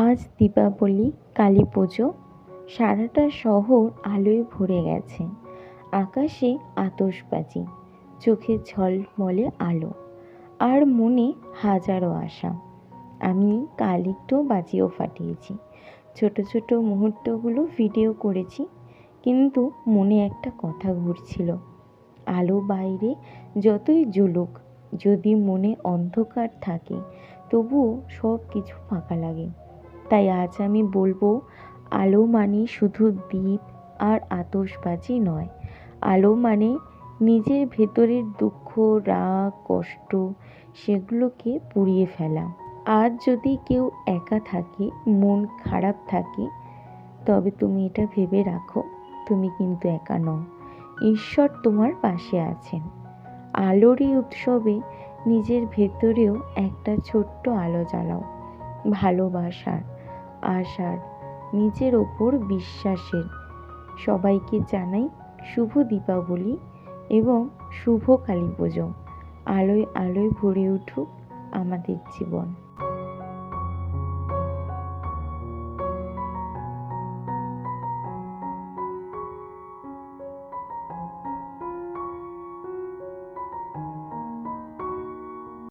আজ দীপাবলি, কালী পুজো। সারাটা শহর আলোয় ভরে গেছে। আকাশে আতশবাজি, চোখে ঝলমলে আলো, আর মনে হাজারো আশা। আমি কাল একটু বাজিও ফাটিয়েছি, ছোট ছোট মুহূর্তগুলো ভিডিও করেছি, কিন্তু মনে একটা কথা ঘুরছিল। আলো বাইরে যতই জ্বলুক, যদি মনে অন্ধকার থাকে, তবুও সব কিছু ফাঁকা লাগে। তাই আজ আমি বলবো, আলো মানে শুধু দীপ আর আতশবাজি নয়। আলো মানে নিজের ভেতরের দুঃখ, রাগ, কষ্ট, সেগুলোকে পুড়িয়ে ফেলা। আজ যদি কেউ একা থাকে, মন খারাপ থাকে, তবে তুমি এটা ভেবে রাখো, তুমি কিন্তু একা নও। ঈশ্বর তোমার পাশে আছেন। আলোর এই উৎসবে নিজের ভেতরেও একটা ছোট্ট আলো জ্বালাও, ভালোবাসার, আশার, নিজের ওপর বিশ্বাসের। সবাইকে জানাই শুভ দীপাবলি এবং শুভ কালী পুজো। আলোয় আলোয় ভরে উঠুক আমাদের জীবন।